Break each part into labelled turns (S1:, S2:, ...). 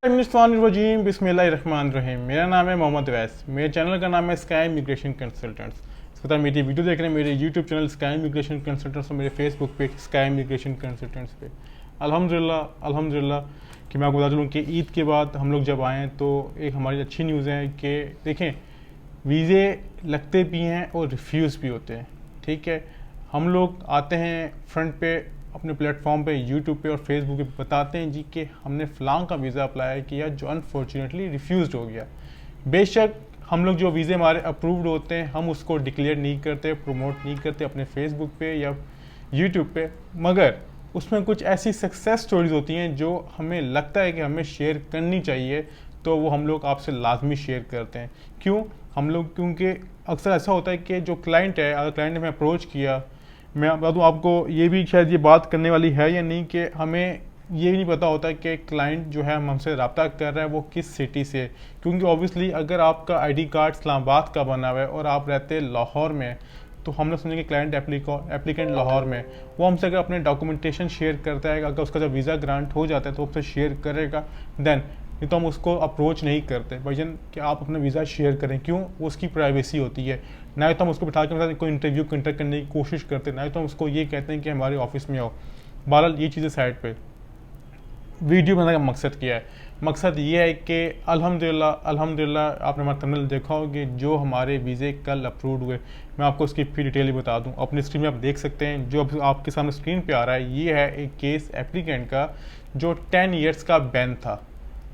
S1: बिस्मिल्लाहिर्रहमानिर्रहीम। मेरा नाम है मोहम्मद वैस। मेरे चैनल का नाम है स्काई इमिग्रेशन कंसल्टेंट्स। इस तरह मेरी वीडियो देख रहे हैं मेरे YouTube channel sky immigration consultants और मेरे Facebook page sky immigration consultants पे। अल्हम्दुलिल्लाह कि मैं आपको बता दूँ कि ईद के बाद हम लोग जब आएँ तो एक हमारी अच्छी न्यूज़ है कि देखें, वीज़े लगते भी हैं और रिफ्यूज़ भी होते हैं। ठीक है, हम लोग आते हैं फ्रंट पे अपने प्लेटफॉर्म पे यूट्यूब पे और फेसबुक पे बताते हैं जी कि हमने फ़लाँ का वीज़ा अप्लाई किया जो अनफॉर्चुनेटली रिफ्यूज़ हो गया। बेशक हम लोग जो वीज़े हमारे अप्रूव्ड होते हैं हम उसको डिक्लेयर नहीं करते, प्रमोट नहीं करते अपने फेसबुक पे या यूट्यूब पे, मगर उसमें कुछ ऐसी सक्सेस स्टोरीज होती हैं जो हमें लगता है कि हमें शेयर करनी चाहिए, तो वो हम लोग आपसे लाजमी शेयर करते हैं। क्यों हम लोग? क्योंकि अक्सर ऐसा होता है कि जो क्लाइंट है, अगर क्लाइंट ने हमें अप्रोच किया, मैं बता दूँ आपको, ये भी शायद ये बात करने वाली है या नहीं कि हमें ये नहीं पता होता कि क्लाइंट जो है हमसे रब्ता कर रहा है वो किस सिटी से। क्योंकि ऑब्वियसली अगर आपका आईडी कार्ड इस्लामाबाद का बना हुआ है और आप रहते लाहौर में, तो हम लोग समझेंगे क्लाइंट एप्लीकेंट लाहौर में, वो हमसे अगर अपने डॉक्यूमेंटेशन शेयर करता है, अगर उसका जब वीज़ा ग्रांट हो जाता है तो उससे शेयर करेगा, देन नहीं तो हम उसको अप्रोच नहीं करते भजन कि आप अपना वीज़ा शेयर करें। क्यों? वो उसकी प्राइवेसी होती है। ना तो हम उसको बिठा के कोई इंटरव्यू कंडक्ट करने की कोशिश करते, ना तो हम उसको ये कहते हैं कि हमारे ऑफिस में आओ। बहरहाल ये चीज़ें साइड पे, वीडियो बनाने का मकसद क्या है? मकसद ये है कि अल्हम्दुलिल्लाह आपने हमारा थंबनेल देखा होगा कि जो हमारे वीज़े कल अप्रूव हुए, मैं आपको उसकी फिर डिटेल ही बता दूं। अपनी स्क्रीन में आप देख सकते हैं, जो अब आपके सामने स्क्रीन पे आ रहा है ये है एक केस एप्लीकेंट का जो 10 ईयर्स का बैन था।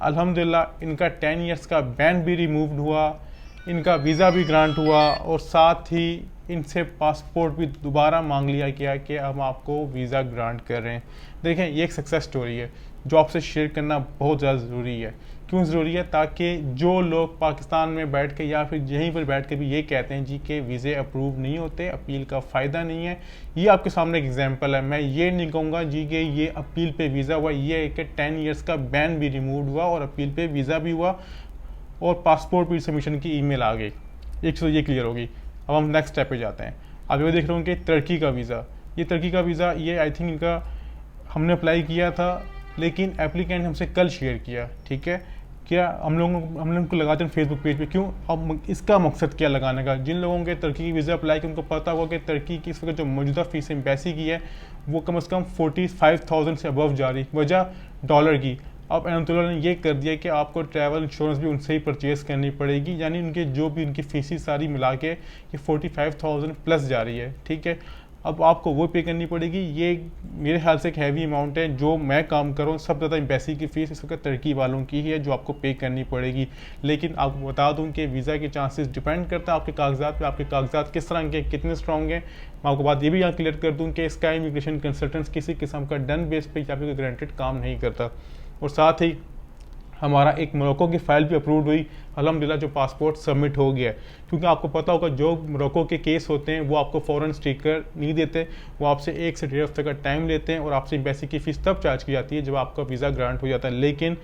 S1: अल्हम्दुलिल्लाह इनका 10 ईयर्स का बैन भी रिमूव्ड हुआ, इनका वीज़ा भी ग्रांट हुआ और साथ ही इनसे पासपोर्ट भी दोबारा मांग लिया गया कि हम आपको वीज़ा ग्रांट कर रहे हैं। देखें, ये एक सक्सेस स्टोरी है जो आपसे शेयर करना बहुत ज़्यादा ज़रूरी है। क्यों ज़रूरी है? ताकि जो लोग पाकिस्तान में बैठ के या फिर यहीं पर बैठ के भी ये कहते हैं जी कि वीज़े अप्रूव नहीं होते, अपील का फ़ायदा नहीं है, ये आपके सामने एक एग्जांपल है। मैं ये नहीं कहूँगा जी कि ये अपील पे वीज़ा हुआ, ये है कि 10 ईयर्स का बैन भी रिमूव हुआ और अपील पे वीज़ा भी हुआ और पासपोर्ट भी सबमिशन की ईमेल आ गई। एक चीज़ ये क्लियर होगी। अब हम नेक्स्ट स्टेप पे जाते हैं। अब ये देख रहे हो कि तुर्की का वीज़ा, ये तुर्की का वीज़ा, ये आई थिंक इनका हमने अप्लाई किया था, लेकिन एप्लीकेंट हमसे कल शेयर किया। ठीक है, क्या हम लोगों को लगाते हैं फेसबुक पेज पे। क्यों? अब इसका मकसद क्या लगाने का? जिन लोगों के तुर्की की वीज़ा अप्लाई किया उनको पता होगा कि तुर्की की इस वक्त जो मौजूदा फीस एम्बेसी की है वो कम से कम 45,000 से अबव जा रही, वजह डॉलर की। अब अनतुल्ला ने ये कर दिया कि आपको ट्रैवल इंश्योरेंस भी उनसे ही परचेज़ करनी पड़ेगी, यानी उनके जो भी उनकी फीस सारी मिला के ये 45,000 प्लस जा रही है। ठीक है, अब आपको वो पे करनी पड़ेगी। ये मेरे ख्याल से एक हैवी अमाउंट है। जो मैं काम कर रहा हूँ सब ज़्यादा एम्बेसी की फ़ीस इस वक्त तुर्की वालों की ही है जो आपको पे करनी पड़ेगी। लेकिन आपको बता दूँ कि वीज़ा के चांसेस डिपेंड करता है आपके कागजात पे, आपके कागजात किस तरह के, कितने स्ट्रॉन्ग हैं। मैं आपको बात ये भी यहाँ क्लियर कर दूँ कि स्काई इमिग्रेशन कंसल्टेंट्स किसी किस्म का डन बेस पे या फिर गारंटेड काम नहीं करता। और साथ ही हमारा एक मोरक्को की फ़ाइल भी अप्रूव हुई अल्हम्दुलिल्लाह, जो पासपोर्ट सबमिट हो गया है। क्योंकि आपको पता होगा जो मोरक्को के केस होते हैं वो आपको फ़ौरन स्टिकर नहीं देते, वो आपसे 1 से 1.5 हफ्ते का टाइम लेते हैं और आपसे एम्बेसी की फ़ीस तब चार्ज की जाती है जब आपका वीज़ा ग्रांट हो जाता है। लेकिन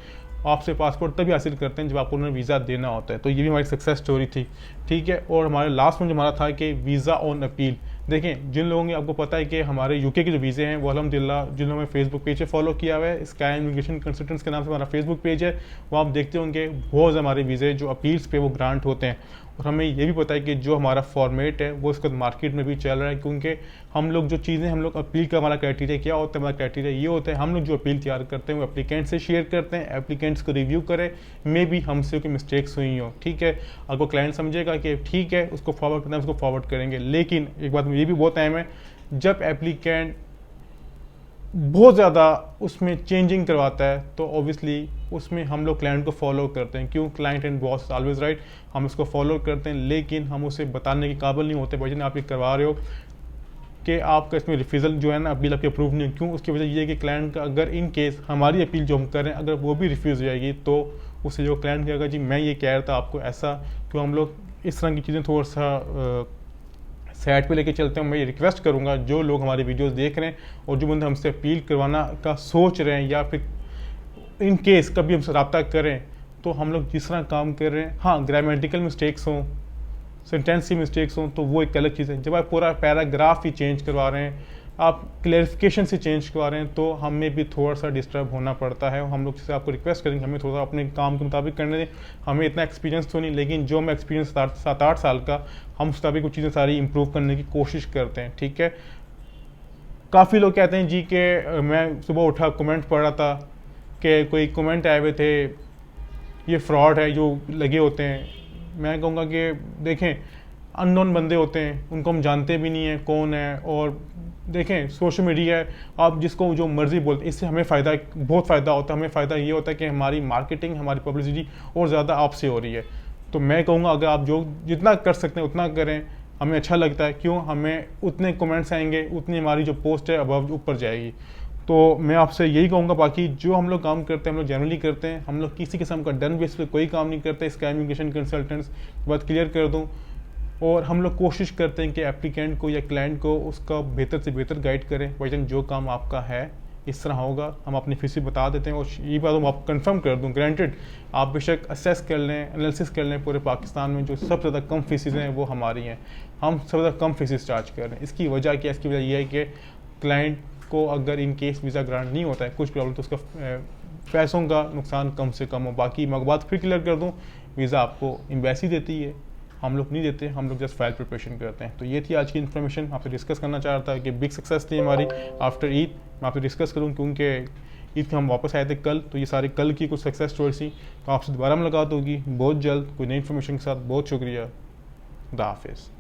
S1: आपसे पासपोर्ट तभी हासिल करते हैं जब आपको उन्हें वीज़ा देना होता है। तो ये भी हमारी सक्सेस स्टोरी थी। ठीक है, और हमारे लास्ट में जो हमारा था कि वीज़ा ऑन अपील। देखें, जिन लोगों ने, आपको पता है कि हमारे यूके के जो वीज़े हैं वो अल्हम्दुलिल्लाह जिन लोगों ने फेसबुक पेज पे फॉलो किया हुआ है, स्काई इमिग्रेशन कंसल्टेंट्स के नाम से हमारा फेसबुक पेज है, वो आप देखते होंगे बहुत से हमारे वीज़े जो अपील्स पे वो ग्रांट होते हैं। और हमें ये भी पता है कि जो हमारा फॉर्मेट है वो इसका मार्केट में भी चल रहा है। क्योंकि हम लोग जो चीज़ें, हम लोग अपील का हमारा क्राइटेरिया क्या होता है? हमारा क्राइटेरिया ये होता है, हम लोग जो अपील तैयार करते हैं वो एप्लीकेंट से शेयर करते हैं, एप्लीकेंट्स को रिव्यू करें, मे भी हमसे कोई मिस्टेक्स हुई हो। ठीक है, अगर क्लाइंट समझेगा कि ठीक है उसको फॉरवर्ड करना है, उसको फॉरवर्ड करेंगे। लेकिन एक बात ये भी बहुत अहम है, जब एप्लीकेंट बहुत ज़्यादा उसमें चेंजिंग करवाता है तो ऑब्वियसली उसमें हम लोग क्लाइंट को फॉलो करते हैं। क्यों? Client and boss always right, हम उसको फॉलो करते हैं, लेकिन हम उसे बताने के काबिल नहीं होते भाई आप ये करवा रहे हो कि आपका इसमें रिफ्यूज़ल जो है ना, अपील आपकी अप्रूव नहीं है। क्यों? उसकी वजह ये है कि क्लाइंट का अगर इन केस हमारी अपील जो हम कर रहे हैं अगर वो भी रिफ्यूज़ हो जाएगी तो उससे जो क्लाइंट कहेगा जी मैं ये कह रहा था आपको ऐसा। क्यों? हम लोग इस तरह की चीज़ें थोड़ा सा साइड पे लेके चलते हैं। मैं ये रिक्वेस्ट करूंगा जो लोग हमारे वीडियोस देख रहे हैं और जो बंदे हमसे अपील करवाना का सोच रहे हैं या फिर इन केस कभी हमसे रब्ता करें, तो हम लोग जिस तरह काम कर रहे हैं, हाँ ग्रामेटिकल मिस्टेक्स हों, सेंटेंस की मिस्टेक्स हों तो वो एक अलग चीज़ है। जब आप पूरा पैराग्राफ ही चेंज करवा रहे हैं आप क्लेरिफिकेशन से चेंज करवा रहे हैं तो हमें भी थोड़ा सा डिस्टर्ब होना पड़ता है। हम लोग जैसे आपको रिक्वेस्ट करेंगे हमें थोड़ा सा अपने काम के मुताबिक करने दें। हमें इतना एक्सपीरियंस तो नहीं, लेकिन जो मैं एक्सपीरियंस 7-8 साल का, हम उस मुताबिक कुछ चीज़ें सारी इंप्रूव करने की कोशिश करते हैं, ठीक है। काफ़ी लोग कहते हैं जी कि मैं सुबह उठा कमेंट पढ़ रहा था कि कोई कमेंट आए हुए थे ये फ्रॉड है जो लगे होते हैं। मैं कहूँगा कि देखें, अननोन बंदे होते हैं, उनको हम जानते भी नहीं है कौन है। और देखें, सोशल मीडिया है, आप जिसको जो मर्जी बोलते हैं, इससे हमें फ़ायदा, बहुत फ़ायदा होता है। हमें फ़ायदा ये होता है कि हमारी मार्केटिंग, हमारी पब्लिसिटी और ज़्यादा आपसे हो रही है। तो मैं कहूँगा अगर आप जो जितना कर सकते हैं उतना करें, हमें अच्छा लगता है। क्यों, हमें उतने कमेंट्स आएंगे, उतनी हमारी जो पोस्ट है अब ऊपर जाएगी। तो मैं आपसे यही कहूँगा, बाकी जो हम लोग काम करते हैं हम लोग जनरली करते हैं, हम लोग किसी किस्म का डन बेस पे कोई काम नहीं करते। स्काई इमिग्रेशन कंसल्टेंट्स बात क्लियर कर दूँ। और हम लोग कोशिश करते हैं कि एप्लीकेंट को या क्लाइंट को उसका बेहतर से बेहतर गाइड करें। भाईजान जो काम आपका है इस तरह होगा, हम अपनी फीस बता देते हैं। और ये बात मैं आप कंफर्म कर दूं, ग्रांटेड आप बेशक असेस कर लें, एनालिसिस कर लें, पूरे पाकिस्तान में जो सबसे ज़्यादा कम फीसेज हैं वो हमारी हैं। हम सबसे ज़्यादा कम फीसेज चार्ज कर रहे हैं। इसकी वजह क्या है? इसकी वजह यह है कि क्लाइंट को अगर इन केस वीज़ा ग्रांट नहीं होता है, कुछ प्रॉब्लम, तो उसका पैसों का नुकसान कम से कम हो। बाकी मैं बात फिर क्लियर कर दूँ, वीज़ा आपको एम्बेसी देती है, हम लोग नहीं देते, हम लोग जस्ट फाइल प्रिपरेशन करते हैं। तो ये थी आज की इन्फॉर्मेशन, आपसे डिस्कस करना चाह रहा था कि बिग सक्सेस थी हमारी आफ्टर ईद। मैं आपसे डिस्कस करूँ क्योंकि ईद के हम वापस आए थे कल, तो ये सारी कल की कुछ सक्सेस स्टोरी थी। तो आपसे दोबारा मुलाकात होगी बहुत जल्द कोई नई इन्फॉर्मेशन के साथ। बहुत शुक्रिया, खुदा हाफिज़।